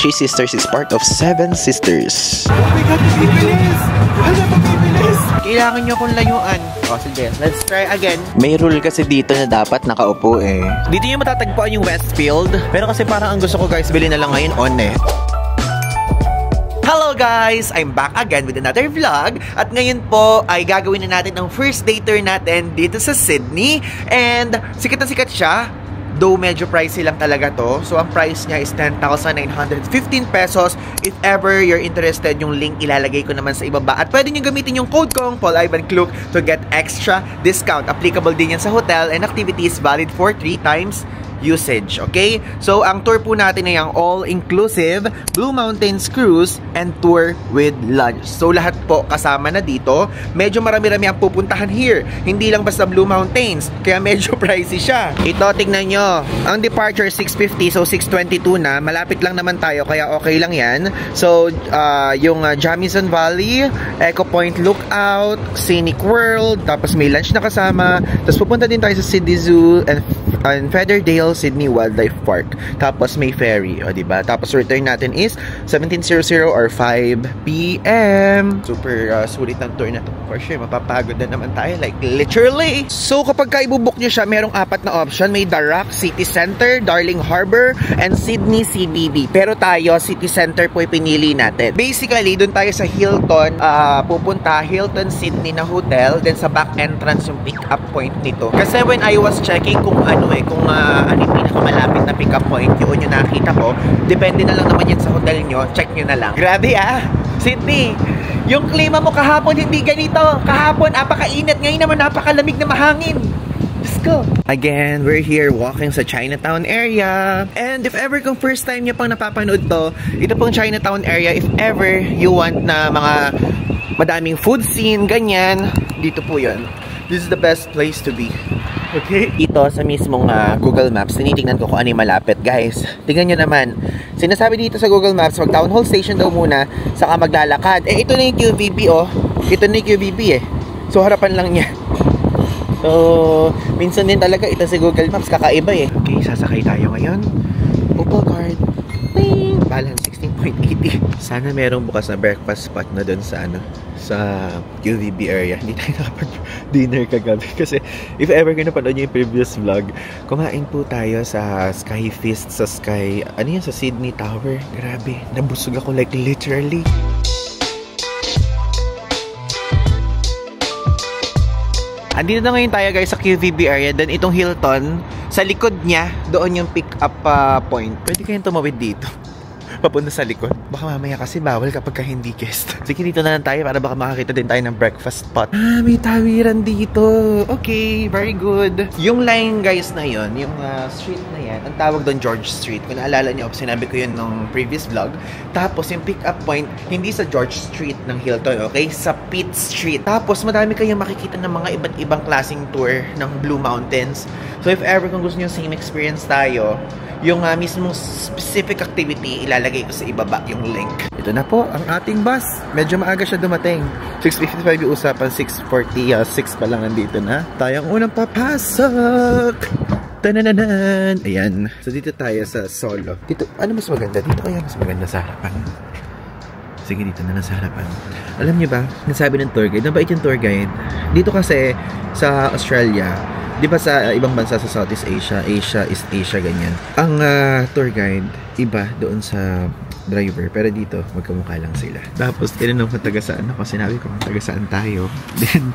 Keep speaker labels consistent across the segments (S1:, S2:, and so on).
S1: Three Sisters is part of Seven Sisters.
S2: Oh my God, bibilis! Ano pa bibilis? Kailangan nyo akong layuan. O, sige. Let's try again.
S1: May rule kasi dito na dapat nakaupo eh.
S2: Dito yung matatagpuan yung Westfield. Pero kasi parang ang gusto ko guys, bilhin na lang ngayon on eh. Hello guys! I'm back again with another vlog. At ngayon po ay gagawin na natin ang first day tour natin dito sa Sydney. And sikat na sikat siya. Though medyo pricey lang talaga to. So ang price niya is 10,915 pesos. If ever you're interested, yung link ilalagay ko naman sa ibaba. At pwede nyo gamitin yung code kong Paul Ivan Kluk to get extra discount. Applicable din yan sa hotel and activities, valid for 3 times usage, okay? So, ang tour po natin ay ang all-inclusive Blue Mountains Cruise and tour with lunch. So, lahat po kasama na dito. Medyo marami-rami ang pupuntahan here. Hindi lang basta Blue Mountains, kaya medyo pricey siya. Ito, tignan nyo. Ang departure 6:50, so 6:22 na. Malapit lang naman tayo, kaya okay lang yan. So, yung Jamison Valley, Echo Point Lookout, Scenic World, tapos may lunch na kasama. Tapos pupunta din tayo sa Sydney Zoo and Featherdale Sydney Wildlife Park. Tapos may ferry, o diba? Tapos return natin is 17:00 or 5 p.m. Super sulit ng tour na to. For sure, mapapagod na naman tayo. Like, literally. So, kapag ka-ibubook nyo siya, merong 4 na option. May Darak, City Center, Darling Harbour, and Sydney CBD. Pero tayo, City Center po pinili natin. Basically, dun tayo sa Hilton, pupunta, Hilton Sydney na hotel. Then sa back entrance yung pick-up point nito. Kasi when I was checking kung ano yung pinakamalapit na pick-up point, yun yung nakita ko. Depende na lang naman yan sa hotel nyo. Check nyo na lang. Grabe Sydney, yung klima mo kahapon hindi ganito. Kahapon, apakainit. Ngayon naman napakalamig na mahangin. Let's go. Again, we're here walking sa Chinatown area. And if ever kung first time nyo pang napapanood to, ito pong Chinatown area. If ever you want na mga madaming food scene, ganyan, dito po yun. This is the best place to be. Okay. Ito sa mismong Google Maps, tinitingnan ko kung ano yung malapit. Guys, tingnan nyo naman. Sinasabi dito sa Google Maps, mag Town Hall Station daw muna, saka maglalakad. Eh, ito na yung QVB, oh. Ito na yung QVB, eh. So, harapan lang niya. So, minsan din talaga ito sa Google Maps, kakaiba, eh. Okay, sasakay tayo ngayon. Opal card. Bing! Balance 16.80. Sana merong bukas na breakfast spot na dun sa sa QVB area. Hindi tayo nakapag-dinner kagabi kasi if ever ka napanood nyo yung previous vlog, kumain po tayo sa Sky Feast sa Sky, sa Sydney Tower. Grabe, nabusog ako like literally. Andito na ngayon tayo guys sa QVB area. Then itong Hilton, sa likod niya, doon yung pick up point. Pwede kayong tumawid dito papunta sa likod. Baka mamaya kasi bawal kapag hindi guest. Sige, dito na lang tayo para baka makakita din tayo ng breakfast spot. May tawiran dito. Okay, very good. Yung line guys na yon, yung street na yan, ang tawag doon George Street. Kung naalala niyo, sinabi ko yun nung previous vlog. Tapos yung pick up point, hindi sa George Street ng Hilton, okay? Sa Pitt Street. Tapos madami kayong makikita ng mga iba't ibang klaseng tour ng Blue Mountains. So if ever kung gusto niyo same experience tayo, yung mismong specific activity, ilalagay ko sa ibaba yung link. Ito na po, ang ating bus. Medyo maaga siya dumating. 6:55 yung usapan, 6:40, 6 pa lang nandito na. Tayong unang papasok! Tanananan! Ayan. So dito tayo sa solo. Dito, ano mas maganda? Dito kaya mas maganda sa harapan. Sige, dito na lang sa harapan. Alam niyo ba, nasabi ng tour guide, nabait yung tour guide. Dito kasi sa Australia, di ba sa ibang bansa sa Southeast Asia, East Asia, ganyan. Ang tour guide, iba doon sa driver. Pero dito, magkamukha lang sila. Tapos, tinanong kung taga saan ako. Sinabi ko kung taga saan tayo. Then,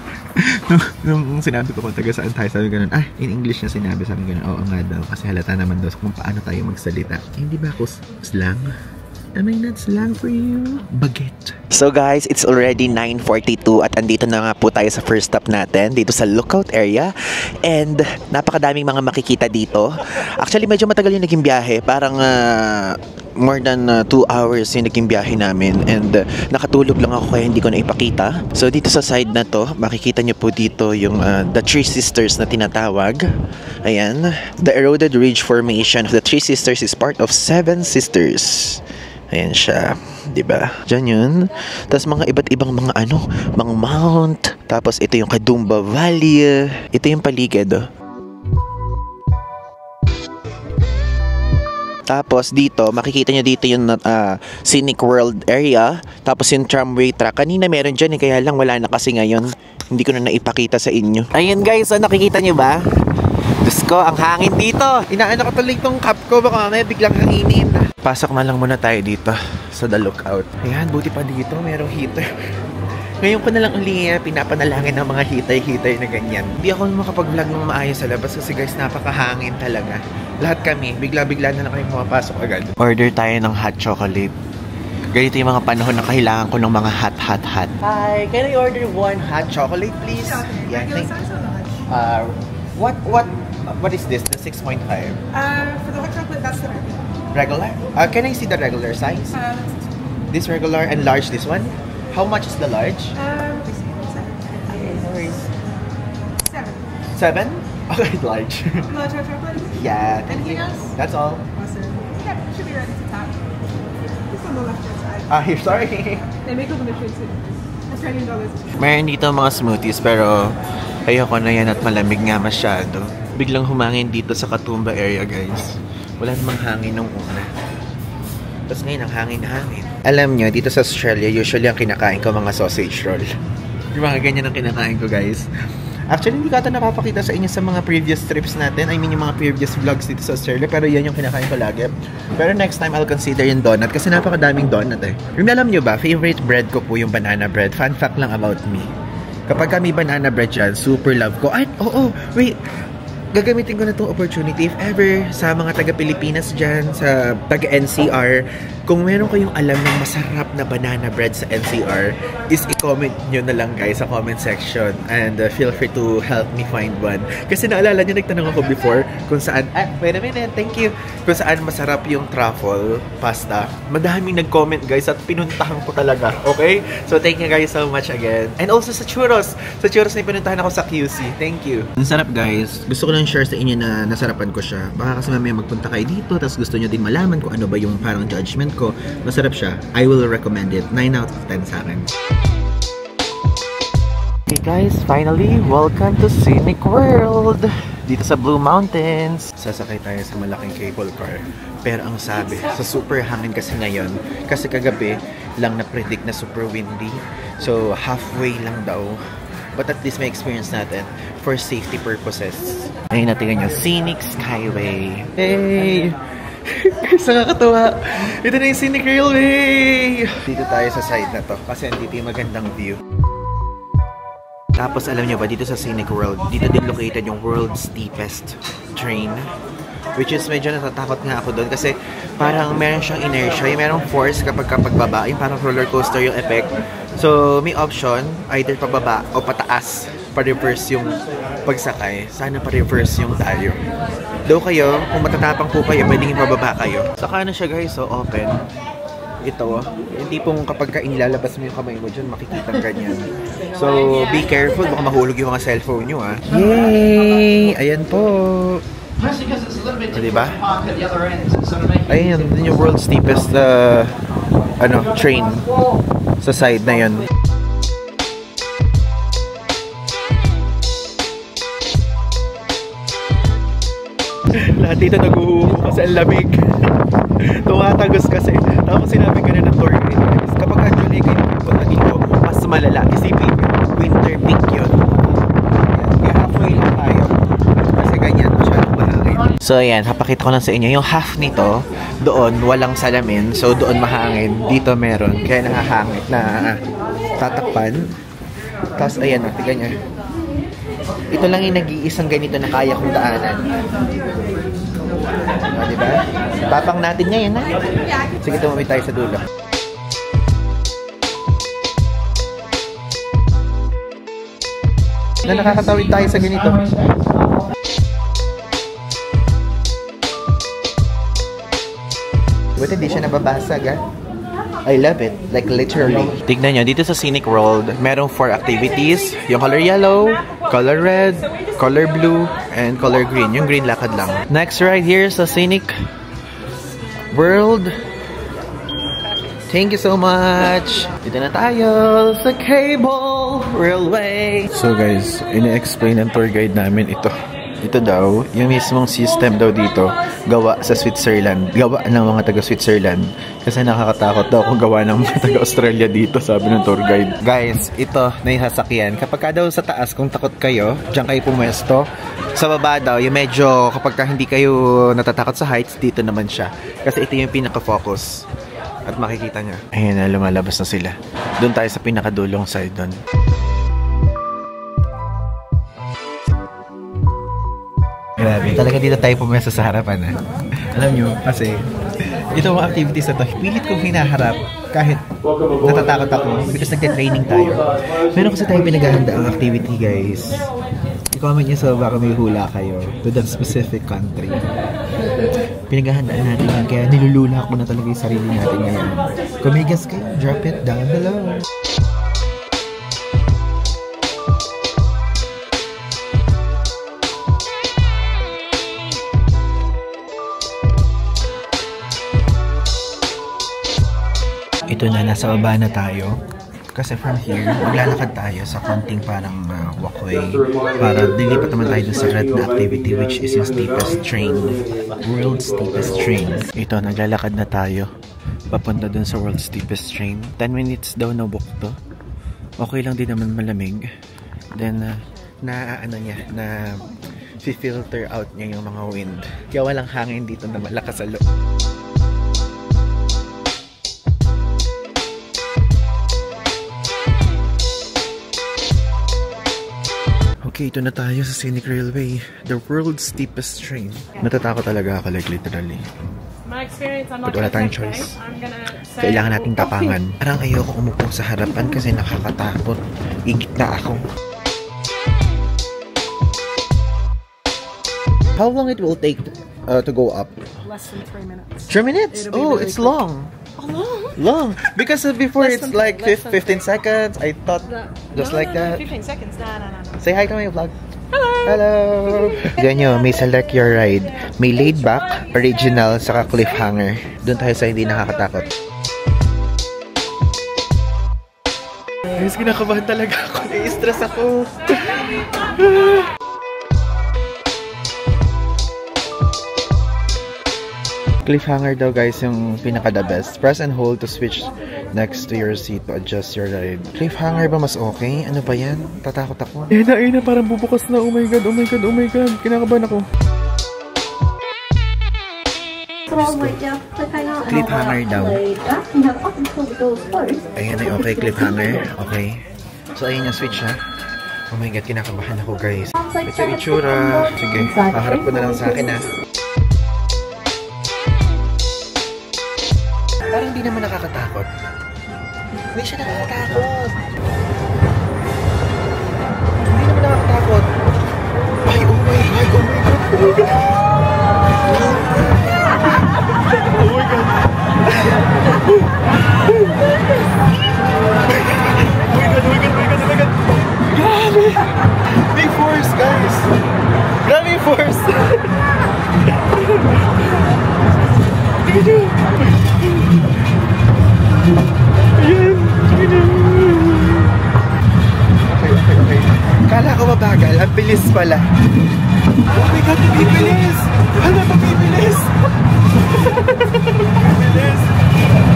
S2: nung sinabi ko kung taga saan tayo, sabi ganun, in English na sinabi, sabi ganun, oo nga daw. Kasi halata naman daw kung paano tayo magsalita. Hindi ba ako slang? Am I not slang for you? Baguette.
S1: So guys, it's already 9:42 at andito na nga po tayo sa first stop natin, dito sa lookout area. And napakadaming mga makikita dito. Actually, medyo matagal yung naging biyahe. Parang more than 2 hours yung naging biyahe namin. And nakatulog lang ako kaya hindi ko na ipakita. So dito sa side na to, makikita nyo po dito yung the Three Sisters na tinatawag. Ayan. The eroded ridge formation of the Three Sisters is part of Seven Sisters. Ayan siya, 'di ba? Diyan 'yun. Tapos mga iba't ibang mga mga mount. Tapos ito yung Kadumba Valley. Ito yung paligid. Tapos dito, makikita nyo dito yung Scenic World area. Tapos yung tramway track. Kanina meron dyan kaya lang wala na kasi ngayon. Hindi ko na naipakita sa inyo. Ayun guys, nakikita nyo ba? Diyos ko, ang hangin dito. Inaano ko tuloy itong cup ko. Baka mamaya biglang hanginin. Pasok na lang muna tayo dito sa The Lookout. Ayan, buti pa dito. Merong heater. Ngayon ko na lang pinapanalangin ng mga hitay-hitay na ganyan. Hindi ako makapag-vlog ng maayos sa labas kasi guys, napakahangin talaga. Lahat kami, bigla-bigla na lang kami pumapasok agad. Order tayo ng hot chocolate. Ganito yung mga panahon na kailangan ko ng mga hot. Hi, can I order one hot chocolate please? Yeah, thank you. What is this? The 6.5?
S3: For the hot chocolate, that's the
S1: Regular?
S3: regular.
S1: Can I see the regular size? This regular and large, this one? How much is the large?
S3: Okay,
S1: no worries.
S3: 7.
S1: 7? Okay, large.
S3: Large hot chocolate?
S1: Yeah, thank you.
S3: Anything else?
S1: That's all.
S3: Awesome. Yeah, should be ready to tap. It's on the left-hand side.
S1: Here, sorry.
S3: They make up on the trade too. Australian dollars.
S1: Meron dito mga smoothies pero ayoko na yan at malamig nga masyado. Biglang humangin dito sa Katoomba area guys. Wala namang hangin nung una. Tapos ngayon ang hangin-hangin. Alam nyo, dito sa Australia, usually ang kinakain ko mga sausage roll. Yung mga ganyan ang kinakain ko guys. Actually, hindi ko ito napapakita sa inyo sa mga previous trips natin. I mean, yung mga previous vlogs dito sa Australia. Pero yan yung kinakain ko lagi. Pero next time, I'll consider yung donut. Kasi napakadaming donut eh. Yung alam nyo ba, favorite bread ko po yung banana bread. Fun fact lang about me. Kapag kami banana bread dyan, super love ko. Ay, wait. Gagamitin ko na itong opportunity if ever sa mga taga-Pilipinas dyan, sa taga-NCR, kung meron kayong alam ng masarap na banana bread sa NCR, is i-comment nyo na lang guys sa comment section and feel free to help me find one. Kasi naalala nyo, nagtanong ako before kung saan, wait a minute, thank you, kung saan masarap yung truffle pasta. Madaming nag-comment guys at pinuntahan ko talaga, okay? So thank you guys so much again. And also sa churros. Sa churros na pinuntahan ako sa QC. Thank you. Ang sarap guys. Gusto ko lang share sa inyo na nasarapan ko siya. Baka kasi mamaya magpunta kayo dito tapos gusto nyo din malaman kung ano ba yung parang judgment ko. Masarap siya. I will recommend it. 9 out of 10 sa akin. Hey guys, finally, welcome to Scenic World! Dito sa Blue Mountains. Sasakay tayo sa malaking cable car. Pero ang sabi, sa super hangin kasi ngayon, kasi kagabi lang na-predict na super windy. So, halfway lang daw. But at least may experience natin for safety purposes. Ayun natin nyo, Scenic Skyway. Hey! Guys, nakakatawa. Ito na yung Scenic Railway! Dito tayo sa side na to kasi dito yung magandang view. Tapos alam nyo ba, dito sa Scenic World, dito din located yung world's steepest train. Which is medyo natatakot nga ako doon kasi parang meron siyang inertia, yung merong force kapag baba, yung parang roller coaster yung effect. So may option, either pababa o pataas, pa-reverse yung pagsakay. Sana pa-reverse yung tayo. Though kayo, kung matatapang po kayo, pwedeng pababa kayo. Saka na siya guys, so open. Ito, hindi pong kapag inilalabas mo yung kamay mo dyan, makikita ganyan. So, be careful, baka mahulog yung mga cellphone nyo, ah. Yay! Ayan po! Diba? Ayan, yun yung world's steepest, train sa side na yun. Lahat dito nag-uuho kasi ang lamig. Tumatagos kasi. Tapos sinabi ka na ng tour guide, kapag actually kayo pupunta dito, mas malala. Isipin, winter peak yun. Kaya halfway lang tayo. Kasi ganyan, masyadong mahangin. So ayan, papakita ko lang sa inyo. Yung half nito, doon walang salamin. So doon mahangin. Dito meron. Kaya nahahangit na tatakpan. Tapos ayan, tiga nyo. Ito lang yung nag-iisang ganito na kaya kong daanan. Diba? Tapang natin ngayon, ha? Sige, tumawid tayo sa dulo. Na nakakatawid tayo sa ganito. Buti hindi siya nababasag, ha? I love it. Like, literally. Tignan nyo, dito sa Scenic World, merong 4 activities. Yung color yellow, color red, color blue, and color green. Yung green lakad lang. Next right here sa Scenic World. Thank you so much. Dito na tayo sa Cable Railway. So guys, ina-explain ng tour guide namin ito. ito daw, yung mismong system daw dito, gawa sa Switzerland. Gawa ng mga taga Switzerland. Kasi nakakatakot daw kung gawa ng mga taga Australia dito, sabi ng tour guide. Guys, ito na yung sasakyan. Kapag ka daw sa taas, kung takot kayo, diyan kayo pumwesto. Sa baba daw, yung medyo kapag ka hindi kayo natatakot sa heights, dito naman siya. Kasi ito yung pinaka-focus. At makikita nyo. Ayan na, lumalabas na sila. Doon tayo sa pinakadulong side doon. Grabe. Talaga dito tayo pumesa sa harapan. Alam nyo, kasi ito mga activities na to, pilit kong hinaharap kahit natatakot ako because nagte-training tayo. Meron kasi tayo pinaghahanda ang activity, guys. I-comment nyo sa baka may hula kayo to that specific country. Pinaghahandaan natin yan, kaya nilulula ko na talaga yung sarili natin ngayon. Kung may guess kayo, drop it down below. Ito na, nasa baba na tayo. Kasi from here, maglalakad tayo sa konting parang walkway para dilipat naman tayo sa red na activity, which is yung steepest train. World's steepest train. Ito, naglalakad na tayo papunta dun sa world's steepest train. 10 minutes daw na book to. Okay lang din naman, malamig. Then, na filter out niya yung mga wind. Kaya walang hangin dito na malakas sa loob. Okay, ito na tayo sa Scenic Railway, the world's steepest train. Natatakot talaga ako, like literally. But wala tayong choice. Kailangan nating tapangan. Parang ayoko umupo sa harapan kasi nakakatakot. Igit na ako. How long it will take to go up?
S3: Less than 3 minutes.
S1: 3 minutes? Oh, it's long. Long. Because before it's like 15 seconds. I thought just like that.
S3: 15 seconds. No.
S1: Say hi to my vlog. Hello! Ganyan, may select your ride. May laid back, original, saka cliffhanger. Doon tayo sa hindi nakakatakot. Guys, kinakabahan talaga ako. Nai-stress ako. Cliffhanger daw, guys, yung pinaka-the best. Press and hold to switch next to your seat to adjust your ride. Cliffhanger ba mas okay? Ano ba yan? Tatakot ako. Na, parang bubukas na. Oh my god, oh my god, oh my god. Kinakabahan ako. Cliffhanger daw. Ayan ay okay, cliffhanger. Okay. So, ayun yung switch, ha? Oh my god, kinakabahan ako, guys. Ito yung itsura. Sige, paharap ko na lang sa akin, ha? Parang hindi naman nakakatakot. Hindi siya nakakatakot. Hindi naman nakakatakot. Ay, oh my god, oh my god, oh my god. Oh my god. Grabe! Big force, guys! Grabe yung force! Okay. Kala ko mabagal, ang bilis pala. Oh my god, pabibilis! Hala, pabibilis! Pabibilis!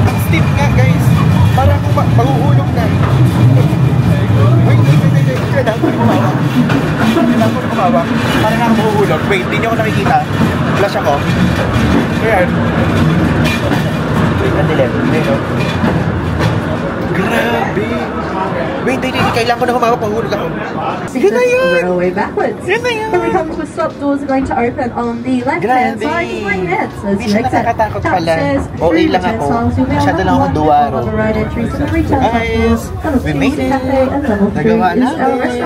S1: Ang steep nga, guys. Parang mahuhulog na. Wait. Kailangan ko kumawak. Parang nga mahuhulog. Wait, hindi nyo ako nakikita. Flash ako. Ayan. Wait, ang dilim. Grabe! Wait, kailangan ko na humawak, mahulog ako. Yun na yun!
S4: Railway backwards.
S1: Yun na yun!
S4: Here we come to a stop. Doors are going to open on the left-hand side. Just like that. So
S1: Hindi siya nakakatakot pala. Okay lang ako. Masyado lang ako duwaro. Guys, we made it! Nagawa namin!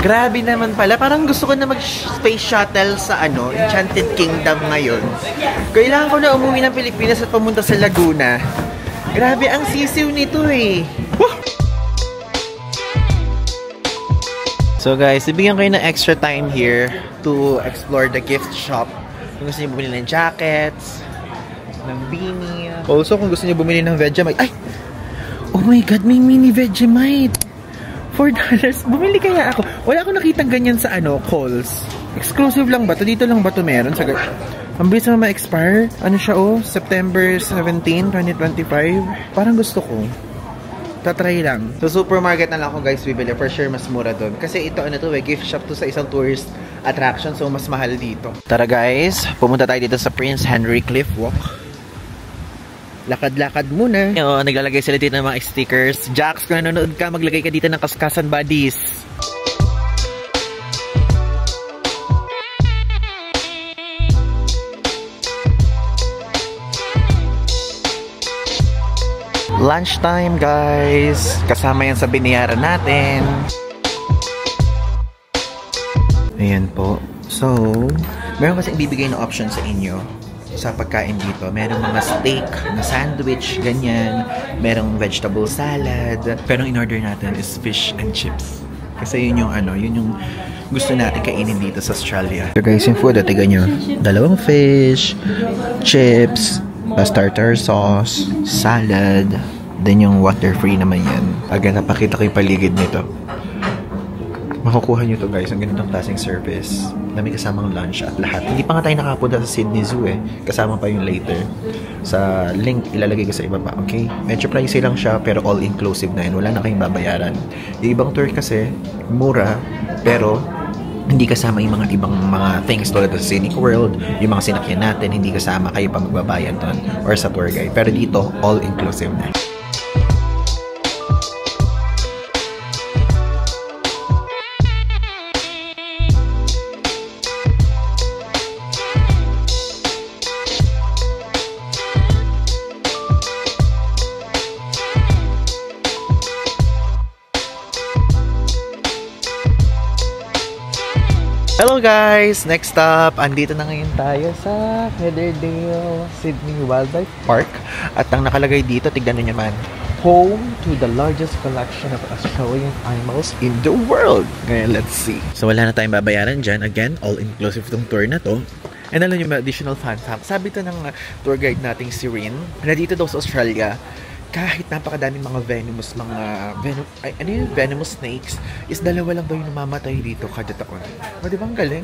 S1: Grabe naman pala. Parang gusto ko na mag-space shuttle sa Enchanted Kingdom ngayon. Kailangan ko na umuwi ng Pilipinas at pumunta sa Laguna. Grabe, ang sisiw nito eh. Woo! So guys, ibigyan kayo ng extra time here to explore the gift shop. Kung gusto niyo bumili ng jackets, ng beanie. Also, kung gusto niyo bumili ng Vegemite. Ay!
S2: Oh my God, may mini Vegemite. $4. Bumili kaya ako. Wala akong nakitang ganyan sa Kohl's. Exclusive lang ba to? Dito lang ba to meron? Ang bilis naman ma-expire. Ano siya September 17, 2025. Parang gusto ko. Tatry lang. So supermarket na lang ako guys bibili. For sure mas mura doon. Kasi ito gift shop to sa isang tourist attraction. So mas mahal dito. Tara guys, pumunta tayo dito sa Prince Henry Cliff Walk. Lakad-lakad muna. Naglalagay sila dito ng mga stickers. Jax, kung nanonood ka, maglagay ka dito ng Kaskasan Buddies. Lunchtime, guys. Kasama yan sa binayaran natin. Ayan po. So, meron kasi ibibigay na option sa inyo sa pagkain dito. Merong mga steak na sandwich, ganyan. Merong vegetable salad. Pero in-order natin is fish and chips. Kasi yun yung gusto natin kainin dito sa Australia. So guys, yung food, tiga nyo. 2 fish, chips, tartar sauce, salad, then yung water-free naman yan. Again, napakita ko yung paligid nito. Makukuha nyo to guys, ang ganitong klaseng service na may kasamang lunch at lahat. Hindi pa nga tayo nakapunta sa Sydney Zoo kasama pa yung later. Sa link, ilalagay ko sa ibaba, okay? Medyo pricey lang siya, pero all-inclusive na yun. Wala na kayong babayaran. Yung ibang tour kasi, mura, pero hindi kasama yung mga ibang mga things tulad sa Scenic World, yung mga sinakyan natin, hindi kasama, kayo pa magbabayan doon or sa tour guide. Pero dito, all-inclusive na. Hello guys! Next stop, andito na ngayon tayo sa Featherdale Sydney Wildlife Park. At ang nakalagay dito, tignan nyo naman, home to the largest collection of Australian animals in the world. Ngayon, let's see. So wala na tayong babayaran dyan. Again, all-inclusive tong tour na to. And alam nyo, may additional fun fact. Sabi to ng tour guide nating si Rin, na dito daw sa Australia, kahit napakadaming mga venomous snakes, is 2 lang daw yung namamatay dito kada taon. O, di ba ang galing?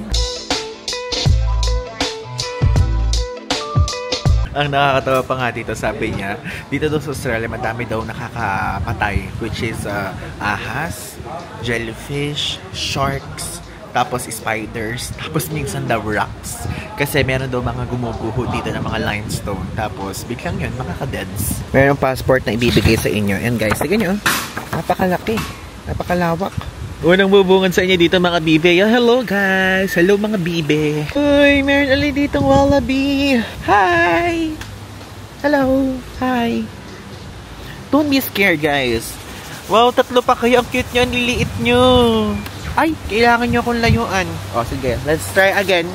S2: Ang nakakatawa pa nga dito, sabi niya, dito daw sa Australia, madami daw nakakapatay, which is ahas, jellyfish, sharks, tapos spiders, tapos minsan daw rocks. Kasi meron daw mga gumuguho dito ng mga limestone. Tapos biglang yun, makaka-deads. Merong passport na ibibigay sa inyo. And guys, sige nyo, napakalaki, napakalawak. Unang bubungan sa inyo dito mga bibe. Hello guys! Hello mga bibe! Uy, meron ulit ditong wallaby! Hi! Hello! Hi! Don't be scared guys. Wow, 3 pa kayo. Ang cute nyo, ang liliit nyo. Ay, kailangan nyo akong layuan. O, sige. Let's try again.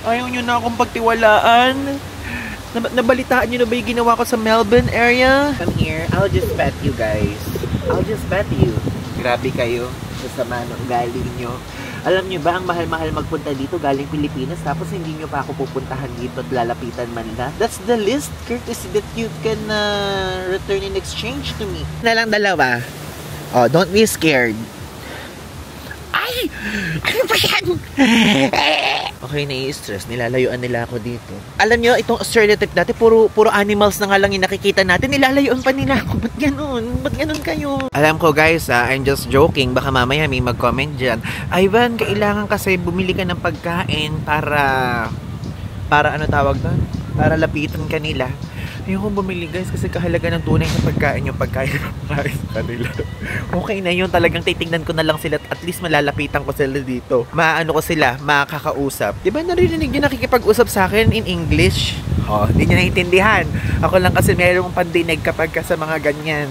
S2: Ayaw nyo na akong pagtiwalaan. Nabalitaan nyo na ba yung ginawa ko sa Melbourne area? Come here. I'll just pet you guys. I'll just pet you. Grabe kayo. Sa sama ng galing nyo. Alam nyo ba, ang mahal-mahal magpunta dito galing Pilipinas, tapos hindi nyo pa ako pupuntahan dito at lalapitan man na. That's the least courtesy that you can return in exchange to me. Na lang 2. Oh, don't be scared. Ay! Ano ba yan? Okay, nai-stress. Nilalayuan nila ako dito. Alam nyo, itong Australia trip natin, puro animals na nga lang yung nakikita natin. Nilalayuan pa nila ako. Ba't ganun? Ba't ganun kayo? Alam ko guys, I'm just joking. Baka mamaya may mag-comment dyan. Ivan, kailangan kasi bumili ka ng pagkain para ano tawag doon? Para lapitan ka nila. Ayoko bumili guys kasi kahalaga ng tunay na pagkain yung pagkain sa kanila. Okay na yun, talagang titignan ko na lang sila at least malalapitan ko sila dito. Maano ko sila, makakausap. Diba narinig nyo nakikipag-usap sa akin in English? Oh, hindi nyo naiintindihan. Ako lang kasi mayroong pandinig kapag sa mga ganyan,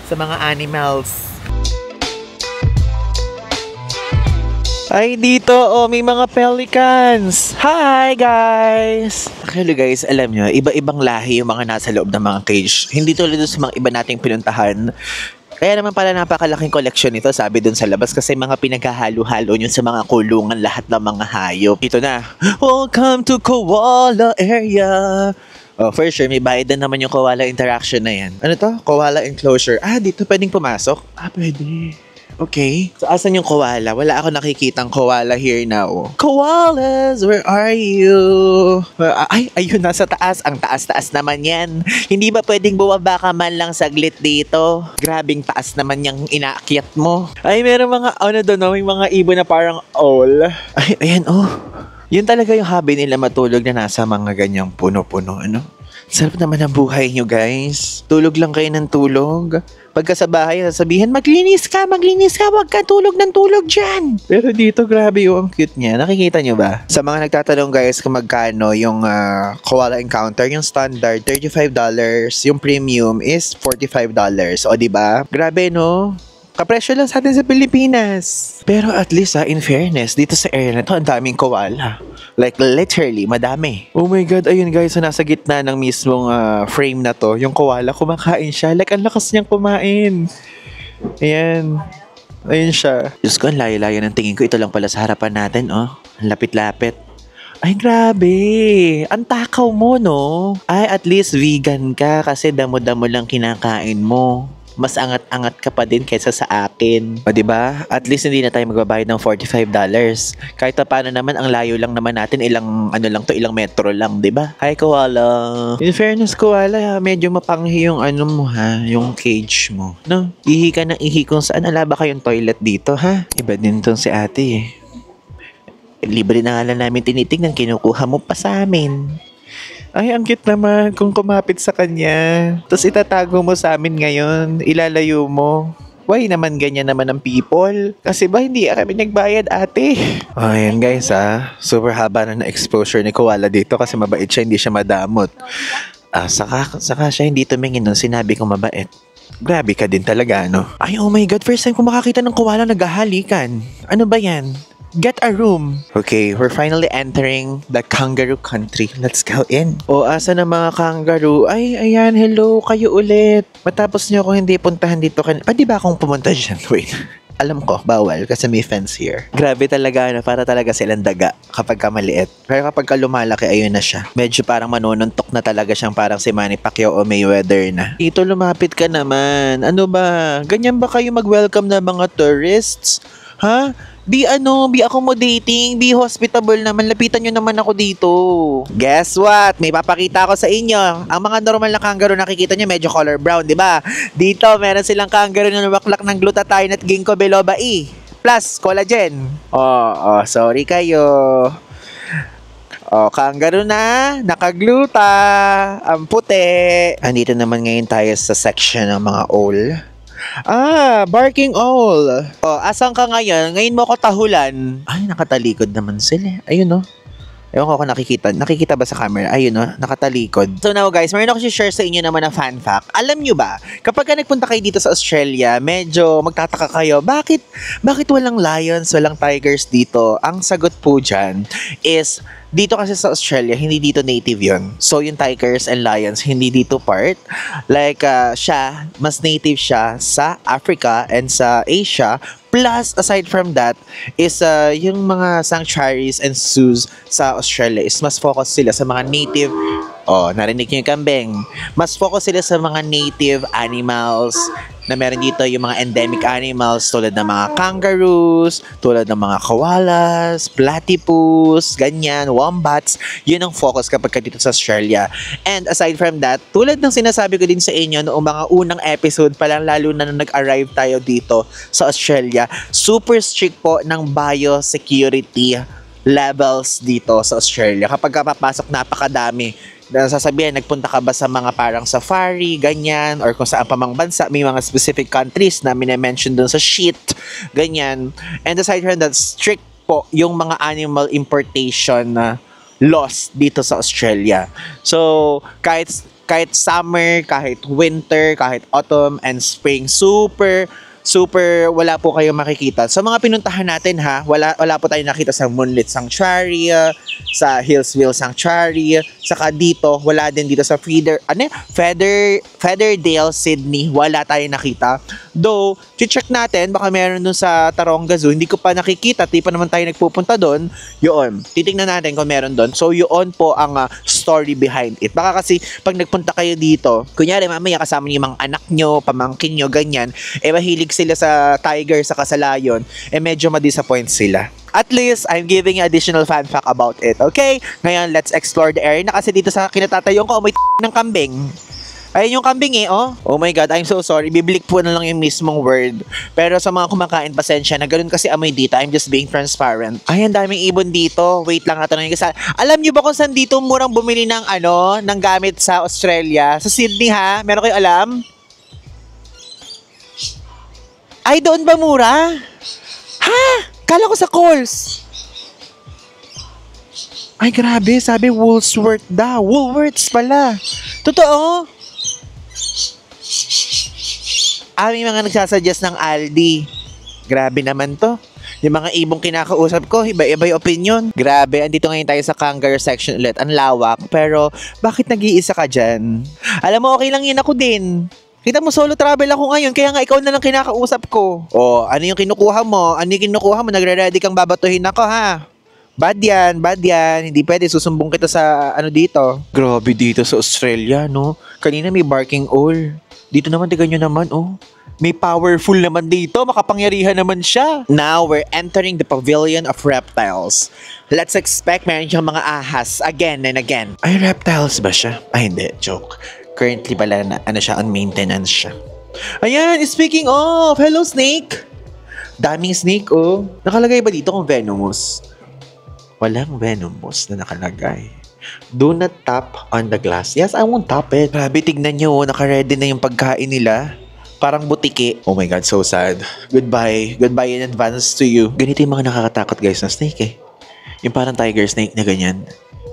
S2: sa mga animals. Ay, dito, may mga pelicans. Hi, guys! Hello, guys. Alam nyo, iba-ibang lahi yung mga nasa loob ng mga cage. Hindi tulad sa mga iba nating pinuntahan. Kaya naman pala napakalaking koleksyon nito, sabi dun sa labas, kasi mga pinaghahalo-halo nyo sa mga kulungan lahat ng mga hayop. Ito na. Welcome to Koala Area.
S1: Oh, for sure, may bayad na naman yung koala interaction na yan. Ano to? Koala enclosure. Ah, dito pwedeng pumasok? Ah, pwede. Okay. So, asan yung koala? Wala ako nakikitang koala here now. Koalas, where are you? Ay, ayun, nasa taas. Ang taas-taas naman yan. Hindi ba pwedeng bumaba ka man lang saglit dito? Grabing taas naman yung inaakyat mo. Ay, meron mga, ano doon, no? May mga ibon na parang owl. Ay, ayan, oh. Yun talaga yung hobby nila matulog na nasa mga ganyang puno-puno, ano? Sarap naman ang buhay nyo, guys. Tulog lang kayo ng tulog. Pagka sa bahay, sasabihin, maglinis ka, wag ka tulog ng tulog dyan. Pero dito, grabe yung ang cute niya. Nakikita nyo ba? Sa mga nagtatanong, guys, kung magkano yung koala encounter, yung standard, $35. Yung premium is $45. O, diba? Grabe, no? Kapresyo lang sa atin sa Pilipinas. Pero at least in fairness, dito sa area na to, ang daming koala. Like literally, madami. Oh my God, ayun guys, so nasa gitna ng mismong frame na to, yung koala, kumakain siya. Like, ang lakas niyang kumain. Ayan. Ayun siya. Diyos ko, ang layo-layo ng tingin ko. Ito lang pala sa harapan natin, oh. Ang lapit-lapit. Ay, grabe. Ang takaw mo, no? Ay, at least vegan ka kasi damo-damo lang kinakain mo. Mas angat-angat ka pa din kaysa sa akin. O, diba? At least hindi na tayo magbabayad ng $45. Kahit paano naman, ang layo lang naman natin, ilang metro lang, diba? Hi, koala. In fairness, koala, medyo mapanghi yung mo, ha? Yung cage mo. No? Ihi ka ng ihi kung saan. Ala ba kayong toilet dito, ha? Iba din tong si ate, eh. Libre na nga lang namin tinitignan, kinukuha mo pa sa amin. Ay, ang cute naman kung kumapit sa kanya. Tapos itatago mo sa amin ngayon. Ilalayo mo. Why naman ganyan naman ang people? Kasi ba hindi kami nagbayad, ate? Ayan guys, super haba na exposure ni koala dito kasi mabait siya, hindi siya madamot. Saka siya hindi tumingin nung sinabi kong mabait. Grabe ka din talaga, no? Ay, oh my God, first time ko makakita ng koala naghahalikan. Ano ba yan? Get a room. Okay, we're finally entering the kangaroo country. Let's go in. O, asa na mga kangaroo? Ay, ayan, hello, kayo ulit. Matapos niyo ako hindi puntahan dito. Pwede ba akong pumunta dyan? Wait. Alam ko, bawal kasi may fence here. Grabe talaga, para talaga silang daga kapag ka maliit. Pero kapag ka lumalaki, ayun na siya. Medyo parang manununtok na talaga siyang parang si Manny Pacquiao o Mayweather na. Dito lumapit ka naman. Ano ba? Ganyan ba kayo mag-welcome na mga tourists? Ha? Be accommodating, be hospitable naman. Lapitan nyo naman ako dito. Guess what? May papakita ako sa inyo. Ang mga normal na kangaroo nakikita nyo medyo color brown, di ba? Dito, meron silang kangaroo na nabaklak ng glutathione at ginkgo biloba E. Plus, collagen. Sorry kayo. Kangaroo na, nakagluta, ang puti. Andito naman ngayon tayo sa section ng mga owl. Barking owl. Asan ka ngayon? Ngayon mo ako tahulan. Ay, nakatalikod naman sila. Ayun, no? Ewan ko kung nakikita. Nakikita ba sa camera? Ayun, no? Nakatalikod. So now, guys, mayroon ako share sa inyo naman na fan fact. Alam nyo ba, kapag ka nagpunta kayo dito sa Australia, medyo magtataka kayo, bakit walang lions, walang tigers dito? Ang sagot po dyan is, dito kasi sa Australia, hindi dito native yon. So, yung tigers and lions, hindi dito part. Like, mas native siya sa Africa and sa Asia. Plus, aside from that, is yung mga sanctuaries and zoos sa Australia is mas focus sila sa mga native. Narinig niyo yung kambing. Mas focus sila sa mga native animals na meron dito yung mga endemic animals tulad ng mga kangaroos, tulad ng mga koalas, platypus, ganyan, wombats. Yun ang focus kapag dito sa Australia. And aside from that, tulad ng sinasabi ko din sa inyo noong mga unang episode pa lang, lalo na nung nag-arrive tayo dito sa Australia, super strict po ng biosecurity levels dito sa Australia. Kapag papasok, napakadami. Sasabihin, nagpunta ka ba sa mga parang safari, ganyan, or kung saan pa mang bansa, may mga specific countries na mine-mention dun sa sheet, ganyan. And aside from that, strict po yung mga animal importation laws dito sa Australia. So, kahit summer, kahit winter, kahit autumn and spring, super super wala po kayo makikita. Sa mga pinuntahan natin ha, wala po tayo nakita sa Moonlit Sanctuary, sa Hillsville Sanctuary, saka dito, wala din dito sa Featherdale, Sydney, wala tayo nakita. Though, check natin, baka meron dun sa Taronga Zoo, hindi ko pa nakikita, di pa naman tayo nagpupunta doon. Yun, titingnan natin kung meron doon. So, yun po ang story behind it. Baka kasi, pag nagpunta kayo dito, kunyari, mamaya kasama niyo yung mga anak nyo, pamangkin nyo, ganyan, mahilig sila sa tiger, sa kasalayon, medyo ma-disappoint sila. At least, I'm giving you additional fun fact about it, okay? Ngayon, let's explore the area na kasi dito sa kinatatayon ko, may ng kambing. Ayun yung kambing oh. Oh my God, I'm so sorry. Biblik po na lang yung mismong word. Pero sa mga kumakain, pasensya na ganun kasi amoy dito. I'm just being transparent. Ay, ang daming ibon dito. Wait lang, natanongin ko sa... Alam niyo ba kung saan dito murang bumili ng ng gamit sa Australia? Sa Sydney ha? Meron kayo alam? Ay, doon ba mura? Ha? Kala ko sa Coles. Ay, grabe. Sabi Woolworths daw. Woolworths pala. Totoo? May mga nagsasuggest ng Aldi. Grabe naman to. Yung mga ibong kinakausap ko, iba-iba yung opinion. Grabe, andito ngayon tayo sa kangaroo section ulit. Ang lawak. Pero, bakit nag-iisa ka dyan? Alam mo, okay lang yun ako din. Kita mo, solo travel ako ngayon, kaya nga ikaw na lang kinakausap ko. O, ano yung kinukuha mo? Ano yung kinukuha mo? Nagre-ready kang babatuhin ako, ha? Bad yan, bad yan. Hindi pwede, susumbong kita sa dito. Grabe dito sa Australia, no? Kanina may barking owl. Dito naman, tiga nyo naman, oh. May powerful naman dito, makapangyarihan naman siya. Now, we're entering the pavilion of reptiles. Let's expect meron siyang mga ahas again and again. Ay, reptiles ba siya? Ay, hindi, joke. Currently pala na, siya, on maintenance siya. Ayan, speaking of, hello snake. Daming snake, oh. Nakalagay ba dito kung venomous? Walang venomous na nakalagay. Do not tap on the glass. Yes, I won't tap it. Grabe, tignan nyo, naka-ready na yung pagkain nila. Parang butiki. Oh my God, so sad. Goodbye. Goodbye in advance to you. Ganito yung mga nakakatakot guys na snake eh. Yung parang tiger snake na ganyan.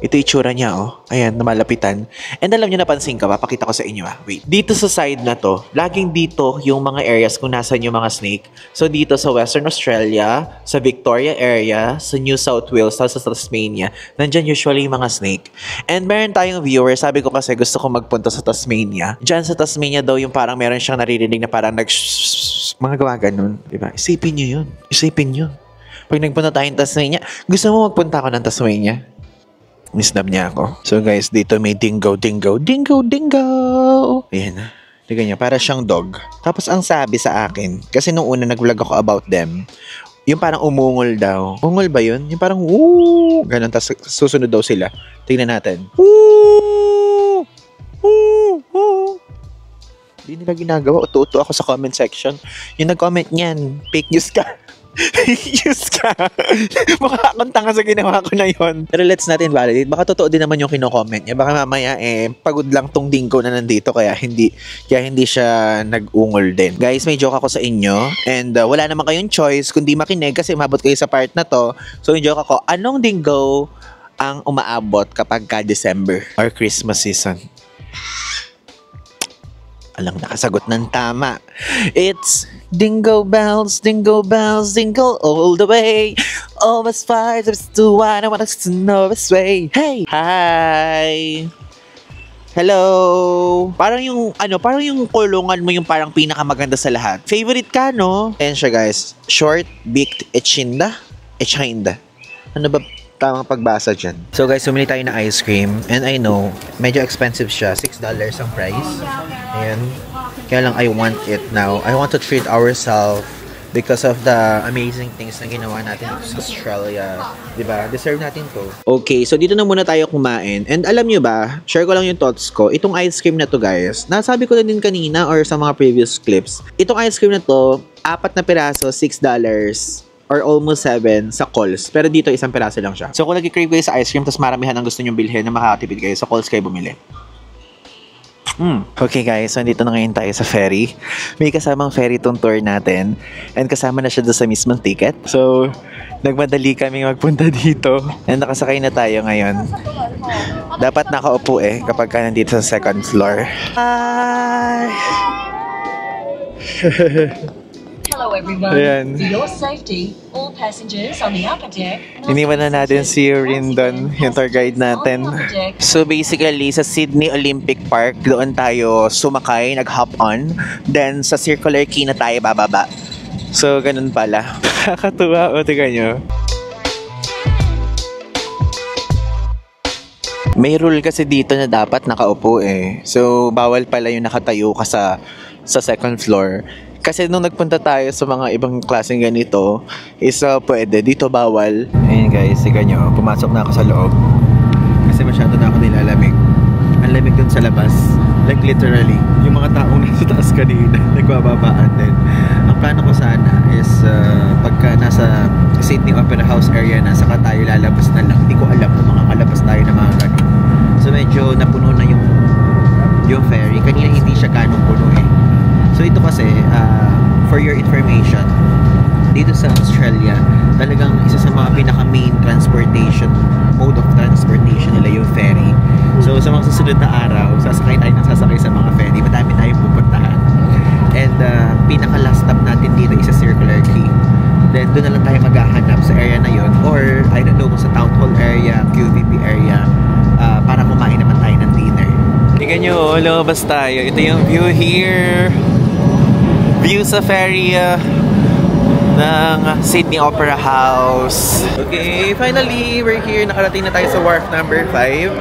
S1: Ito itsura niya, oh. Ayan, namalapitan. And alam niyo, napansin ka, papakita ko sa inyo, Wait. Dito sa side na to, laging dito yung mga areas kung nasan yung mga snake. So, dito sa Western Australia, sa Victoria area, sa New South Wales, sa Tasmania, nandyan usually yung mga snake. And meron tayong viewer, sabi ko kasi gusto ko magpunta sa Tasmania. Diyan sa Tasmania daw yung parang meron siyang naririnig na parang mga gawa ganun. Diba? Isipin nyo yun. Isipin nyo. Pag nagpunta tayong Tasmania, gusto mo magpunta ako ng Tasmania? Misnab niya ako. So guys, dito may dingo. Ayan na. Tignan niya, para siyang dog. Tapos ang sabi sa akin, kasi nung una nag-vlog ako about them, yung parang umungol daw. Umungol ba yun? Yung parang, woo! Ganon, tapos susunod daw sila. Tignan natin. Woo! Woo! Woo! Hindi nila ginagawa. Uto-uto ako sa comment section. Yung nag-comment niyan, fake news ka. Yes ka. Mukha akong tanga sa ginawa ko na yon. Pero let's natin validate. Baka totoo din naman yung kino-comment niya. Baka mamaya pagod lang tong dingko na nandito kaya hindi siya nag-ungol din. Guys, may joke ako sa inyo and wala naman kayong choice kundi makinig kasi umabot kayo sa part na to. So yung joke ako, anong dingo ang umaabot kapag ka-December or Christmas season? Alang nakasagot ng tama. It's dingo bells, dingle all the way. Always fires up to one, I want us to know this way. Hey! Hi! Hello! Parang yung kulungan mo yung parang pinakamaganda sa lahat. Favorite ka, no? Ayan siya, guys. Short-beaked echinda? Echinda. Ano ba tamang pagbasa dyan? So guys, sumili tayo na ice cream. And I know, medyo expensive siya. $6 ang price. Ayan. Kaya lang, I want it now. I want to treat ourselves because of the amazing things na ginawa natin sa Australia. Diba? Deserve natin to. Okay, so dito na muna tayo kumain. And alam nyo ba, share ko lang yung thoughts ko. Itong ice cream na to guys, nasabi ko na din kanina or sa mga previous clips. Itong ice cream na to, 4 na piraso, $6. Or almost 7 sa Coles. Pero dito, isang piraso lang siya. So kung nag-crave kayo sa ice cream, tapos maramihan ang gusto nyo bilhin na makakatipid kayo, sa Coles kayo bumili. Okay guys, so nandito na ngayon tayo sa ferry. May kasamang ferry tong tour natin. And kasama na siya doon sa mismong ticket. So, nagmadali kami magpunta dito. And nakasakay na tayo ngayon. Dapat nakaupo kapag ka nandito sa second floor. Hi!
S5: Hello everyone.
S1: Ayan.
S5: For your safety, all passengers on the upper deck.
S1: Iniwan na natin si Rindon, yung tour guide natin. So basically, sa Sydney Olympic Park, doon tayo sumakay, nag-hop on. Then sa Circular Quay na tayo bababa. So ganun pala. Kakatuwa, o tingnan nyo. May rule kasi dito na dapat nakaupo eh. So bawal pala yung nakatayo ka sa second floor. Kasi nung nagpunta tayo sa mga ibang klaseng ganito, pwede. Dito bawal. Ayun guys, tignan nyo. Pumasok na ako sa loob. Kasi masyado na ako nilalamig. Ang lamig dun sa labas. Like literally. Yung mga taong nasa taas kanina, nagbababaan din. Ang plano ko sana is pagka nasa Sydney Opera House area na, saka tayo lalabas na lang. Hindi ko alam kung makakalabas tayo na mga ganun. So medyo napuno na yung ferry. Kanina hindi siya ganong puno eh. So ito kasi, for your information, dito sa Australia, talagang isa sa mga pinaka-main mode of transportation nila yung ferry. So sa mga susunod na araw, sasakay sa mga ferry, madami tayong pupuntahan. And pinaka-last stop natin dito is sa Circular Quay. Then doon na lang tayo maghahanap sa area na yon, or I don't know kung sa Town Hall area, QVB area, para kumain naman tayo ng dinner. Tingnan nyo, lumabas tayo. Ito yung view here. View sa ferry ng Sydney Opera House. Okay, finally, we're here. Nakarating na tayo sa wharf number 5.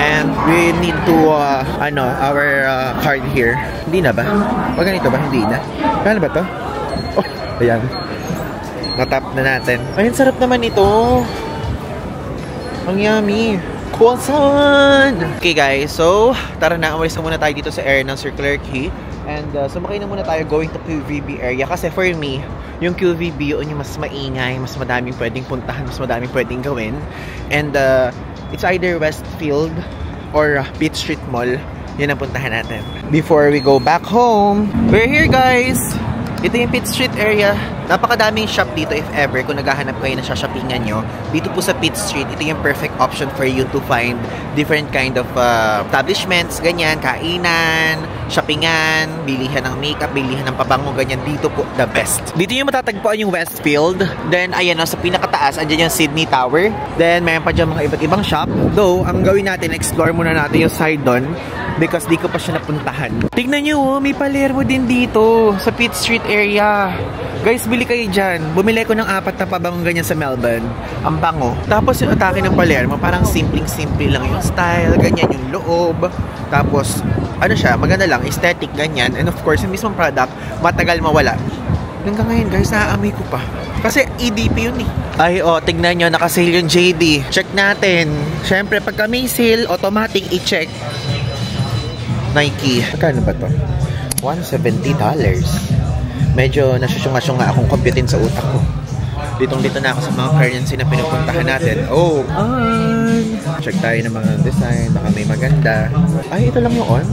S1: And we need to, our card here. Hindi na ba? O ganito ba? Hindi na. Kano ba to? Oh, ayan. Natap na natin. Ayun, sarap naman ito. Ang yummy. Croissant! Okay guys, so tara na, umalis na muna tayo dito sa area ng Circular Quay. And sumakay na muna tayo going to QVB area. Kasi for me, yung QVB yun yung mas maingay, mas madaming pwedeng puntahan, mas madaming pwedeng gawin. And it's either Westfield or Pitt Street Mall. Yun ang puntahan natin. Before we go back home, we're here guys! Ito yung Pitt Street area. Napakadaming shop dito if ever. Kung naghahanap kayo na shoppingan nyo, dito po sa Pitt Street, ito yung perfect option for you to find different kind of establishments, ganyan, kainan, shoppingan, bilihan ng makeup, bilihan ng pabango, ganyan. Dito po, the best. Dito yung matatagpuan yung Westfield. Then, ayan, sa pinakataas, andyan yung Sydney Tower. Then, mayroon pa dyan mga iba't ibang shop. Though, ang gawin natin, explore muna natin yung side doon because di ko pa siya napuntahan. Tignan nyo, may Palermo din dito sa Pitt Street area. Guys, bili kayo dyan. Bumili ko ng 4 na pabangong ganyan sa Melbourne. Ang bango. Tapos yung atake ng Palermo, parang simpleng-simple lang yung style, ganyan yung loob. Tapos, ano siya, maganda lang, aesthetic, ganyan. And of course, yung mismong product, matagal mawala. Hanggang ngayon, guys, naaamoy ko pa. Kasi EDP yun eh. Ay, tignan nyo, nakasale yung JD. Check natin. Siyempre, pagka may sale, automatic i-check. Nike. Magkano ba to? $170. Medyo nasusunga-sunga akong computin sa utak ko. Ditong-dito na ako sa mga currency na pinupuntahan natin. Oh, on! Check tayo ng mga design. Baka may maganda. Ay, ito lang yung on?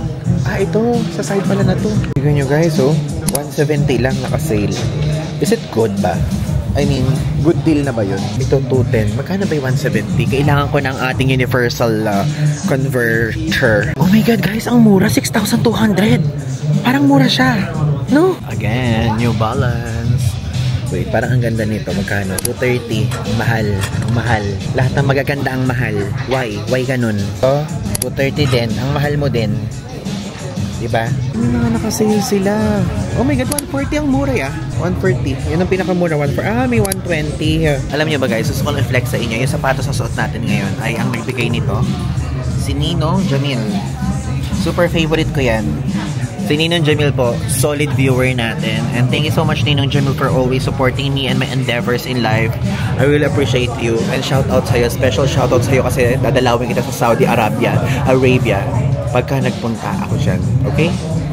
S1: Ah, ito. Sa side pala na to. Tignan nyo guys, oh. $170 lang naka-sale. Is it good ba? I mean, good deal na ba yun? Ito, $210. Magkano ba yung $170? Kailangan ko ng ating universal converter. Oh my God, guys, ang mura. $6,200. Parang mura siya. No? Again, New Balance. Wait, parang ang ganda nito. Magkano? $230. Ang mahal. Ang mahal. Lahat ng magaganda ang mahal. Why? Why ganun? Oh, $230 din. Ang mahal mo din. Diba? May mga nakasale sila. Oh my God, $140 ang mura ya. $140. Yan ang pinakamura. May $120. Alam niyo ba guys, gusto ko lang i-flex sa inyo. Yung sapatos na suot natin ngayon ay ang nagbigay nito. Si Ninong Jamil. Super favorite ko yan. Si Ninong Jamil po, solid viewer natin. And thank you so much, Ninong Jamil, for always supporting me and my endeavors in life. I really appreciate you. And shout out sa'yo. Special shout out sa'yo kasi dadalawin kita sa Saudi Arabia. Pagka nagpunta ako dyan. Okay?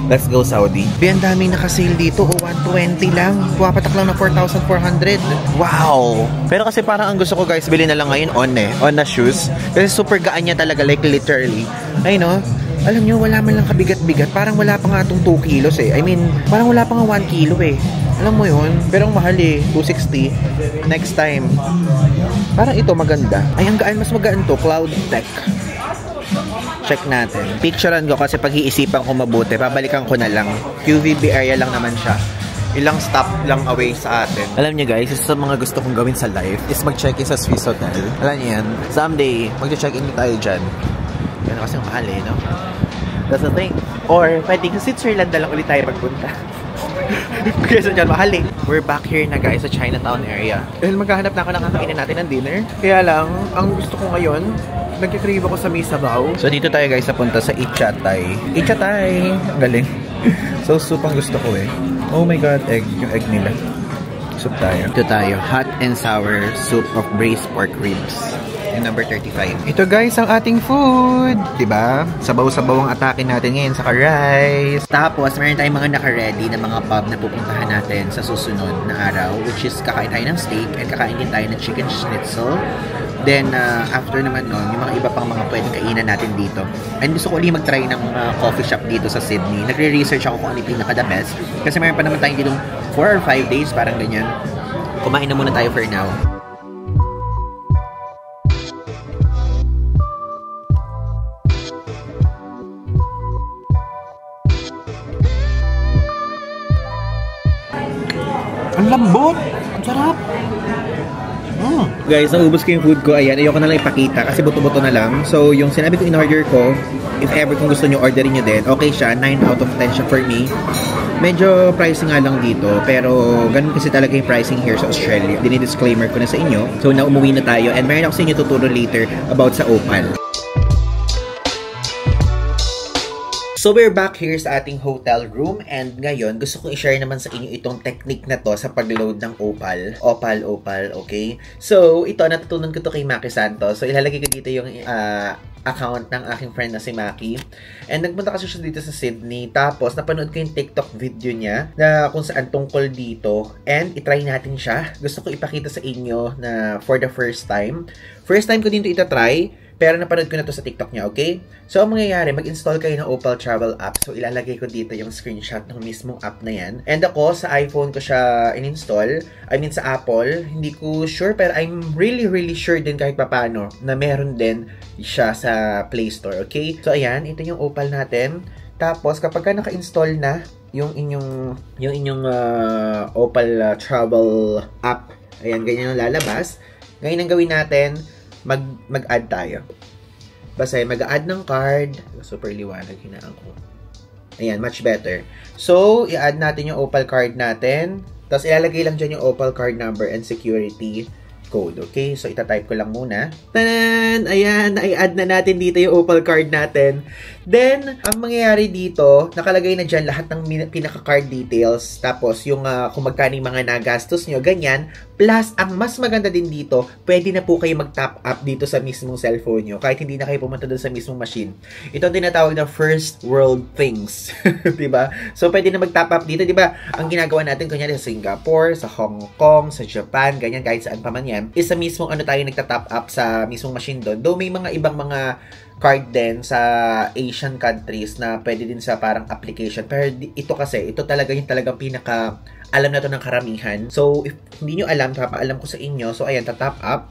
S1: Let's go Saudi. Ang daming nakasale dito. Oh, $120 lang. Pumapatak lang na $4,400. Wow! Pero kasi parang ang gusto ko guys, bilhin na lang ngayon on na shoes. Kasi super gaan niya talaga. Like literally. Ay no? Alam nyo, wala man lang kabigat-bigat. Parang wala pa nga itong 2 kilos eh. I mean, parang wala pa nga 1 kilo eh. Alam mo yun? Pero ang mahal eh. $260. Next time. Parang ito maganda. Ay, ang gaan. Mas magaan to. Cloud Tech. Check natin. Picturean ko kasi pag-iisipan ko mabuti. Babalikan ko na lang. QVB area lang naman siya.
S2: ilang stop lang away sa atin.
S1: Alam niyo guys, isa sa mga gusto kong gawin sa life is mag-check-in sa Swiss Hotel. Alam niyo yan, someday, mag-check-in tayo dyan. Yan kasi ang mahal no? That's the thing. Or, pwede sa Switzerland na lang ulit tayo magpunta. Kasi dyan, mahal eh. We're back here na guys sa Chinatown area. Dahil maghahanap na ako ng kakainin natin ng dinner. Kaya lang, ang gusto ko ngayon, nagkikrave ako sa Misabaw. So dito tayo guys napunta sa Ichatay. Ichatay! Ang galing. So soup ang gusto ko eh. Oh my god, egg. Yung egg nila. Soup tayo. Ito tayo. Hot and sour soup of braised pork ribs. Yung number 35. Ito guys, ang ating food. Diba? Sabaw-sabaw ang atake natin ngayon sa rice. Tapos, meron tayong mga naka-ready na mga pub na pupuntahan natin sa susunod na araw. Which is, kakain tayo ng steak and kakain din tayo ng chicken schnitzel. Then, after naman nun, yung mga iba pang mga pwedeng kainan natin dito. And gusto ko ulit mag-try ng coffee shop dito sa Sydney. Nagre-research ako kung ano yung pinaka-the best. Kasi mayroon pa naman tayong dito 4 or 5 days, parang ganyan. Kumain na muna tayo for now. Ang lambot! Ang sarap! Guys, naubos ko yung food ko. Ayan, ayoko na lang ipakita kasi buto-buto na lang. So, yung sinabi ko in-order ko, if ever kung gusto nyo, orderin nyo din. Okay siya, 9 out of 10 siya for me. Medyo pricing nga lang dito, pero ganun kasi talaga yung pricing here sa Australia. Dinidisclaimer ko na sa inyo. So, na umuwi na tayo and meron ako sa inyo tuturo later about sa Opal. So, we're back here sa ating hotel room and ngayon, gusto kong i-share naman sa inyo itong technique na to sa pag-load ng Opal. Opal, okay? So, ito, natutunan ko to kay Maki Santos. So, ilalagay ko dito yung account ng aking friend na si Maki. And nagpunta kasi siya dito sa Sydney. Tapos, napanood ko yung TikTok video niya na kung saan tungkol dito. And, itry natin siya. Gusto ko ipakita sa inyo na for the first time. First time ko din ito itatry. Pero napanood ko na to sa TikTok niya, okay? So, ang mangyayari, mag-install kayo ng Opal Travel app. So, ilalagay ko dito yung screenshot ng mismong app na yan. And ako, sa iPhone ko siya in-install. I mean, sa Apple. Hindi ko sure, pero I'm really sure din kahit papano na meron din siya sa Play Store, okay? So, ayan. Ito yung Opal natin. Tapos, kapag ka naka-install na yung inyong Opal Travel app, ayan, ganyan yung lalabas. Ngayon ang gawin natin, mag-add tayo. Basta mag-add ng card. Super liwanag, hinaan ko. Ayan, much better. So, i-add natin yung Opal card natin. Tapos, ilalagay lang dyan yung Opal card number and security code. Okay? So, itatype ko lang muna. Tanan! Ayan, i-add na natin dito yung Opal card natin. Then, ang mangyayari dito, nakalagay na dyan lahat ng pinaka-card details. Tapos, yung kung magkano yung mga nagastos nyo, ganyan. Plus, ang mas maganda din dito, pwede na po kayo mag-top up dito sa mismong cellphone nyo. Kahit hindi na kayo pumunta doon sa mismong machine. Ito ang tinatawag na first world things. Diba? So, pwede na mag-top up dito. Diba? Ang ginagawa natin, kunyari sa Singapore, sa Hong Kong, sa Japan, ganyan, kahit saan pa man yan, is sa mismong tayo nagta-top up sa mismong machine doon. Though may mga ibang mga card din sa Asian countries na pwede din sa parang application. Pero ito kasi, ito talaga yung talagang pinaka alam na to ng karamihan. So, if hindi nyo alam, papaalam ko sa inyo. So, ayan, top up.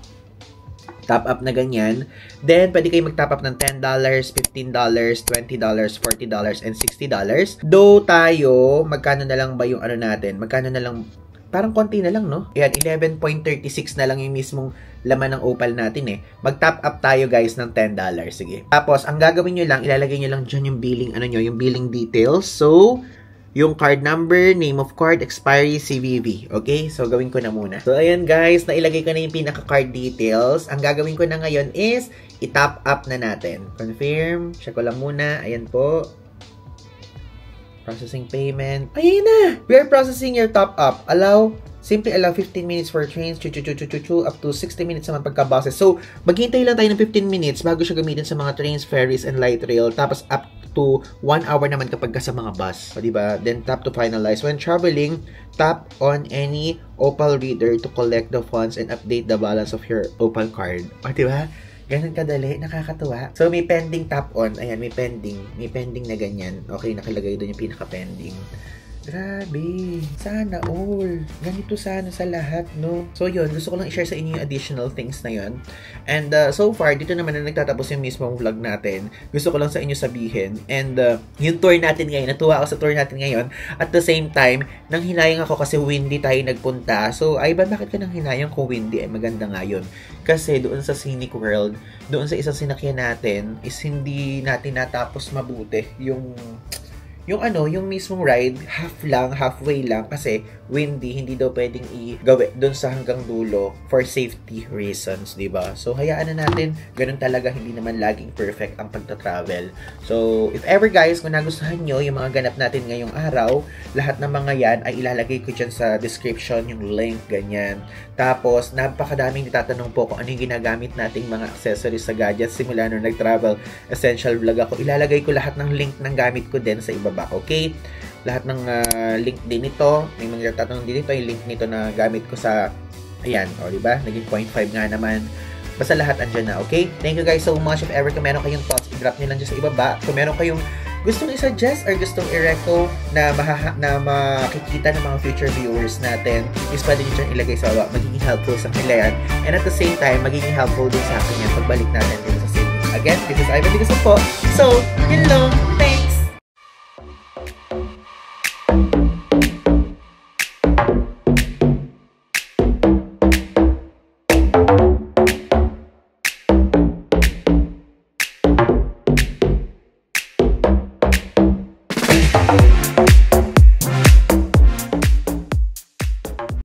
S1: Top up na ganyan. Then, pwede kayo mag-top up ng $10, $15, $20, $40, and $60. Though tayo, magkano na lang ba yung ano natin? Magkano na lang? Parang konti na lang, no? Ayan, 11.36 na lang yung mismong laman ng Opal natin eh. Mag-top up tayo guys ng $10. Sige. Tapos, ang gagawin nyo lang, ilalagay nyo lang dyan yung billing, yung billing details. So, yung card number, name of card, expiry, CVV. Okay? So, gawin ko na muna. So, ayan guys, nailagay ko na yung pinaka-card details. Ang gagawin ko na ngayon is, i-top up na natin. Confirm. Check ko lang muna. Ayan po. Processing payment. Ayun na! We are processing your top up. Simply allow 15 minutes for trains, up to 60 minutes naman pagka-buses. So, maghintay lang tayo ng 15 minutes bago siya gamitin sa mga trains, ferries, and light rail. Tapos, up to 1 hour naman kapag sa mga bus. O, diba? Then, tap to finalize. When traveling, tap on any Opal reader to collect the funds and update the balance of your Opal card. O, diba? Ganun kadali, nakakatuwa. So, may pending tap on. Ayan, may pending. May pending na ganyan. Okay, nakalagay doon yung pinaka-pending.
S2: Grabe. Sana all. Ganito sana sa lahat, no? So, yun. Gusto ko lang i-share sa inyo yung additional things na yun. And so far, dito naman na nagtatapos yung mismong vlog natin. Gusto ko lang sa inyo sabihin. And yung tour natin ngayon, natuwa ako sa tour natin ngayon. At the same time, nang hinayang ako kasi windy tayo nagpunta. So, ay ba, bakit ka nang hinayang kung windy? Ay, maganda nga yun. Kasi doon sa Scenic World, doon sa isang sinakyan natin, is hindi natin natapos mabuti yung mismong ride, halfway lang kasi windy, hindi daw pwedeng i-gawin doon sa hanggang dulo for safety reasons, di ba? So, hayaan na natin, ganun talaga, hindi naman laging perfect ang pagta-travel. So, if ever guys, kung nagustuhan nyo yung mga ganap natin ngayong araw, lahat ng mga yan ay ilalagay ko dyan sa description, yung link, ganyan. Tapos, napakadaming nitatanong po kung ano yung ginagamit nating mga accessories sa gadgets simula nung nag-travel essential vlog ako. Ilalagay ko lahat ng link ng gamit ko din sa ibaba. Okay? Lahat ng link din ito. May mga tatanong din ito. Yung link nito na gamit ko sa ayan. O, diba? Naging 0.5 nga naman. Basta lahat andyan na. Okay? Thank you guys so much. If ever kung meron kayong thoughts, i-drop nyo lang dyan sa ibaba. Kung meron kayong gustong i-suggest or gustong i-reco na makikita ng mga future viewers natin, is pwede nyo dyan ilagay sa baba. Magiging helpful sa kanila yan. And at the same time, magiging helpful din sa akin yan pagbalik natin dito sa Sydney. Again, this is Ivan Digasan po. So, yun lang.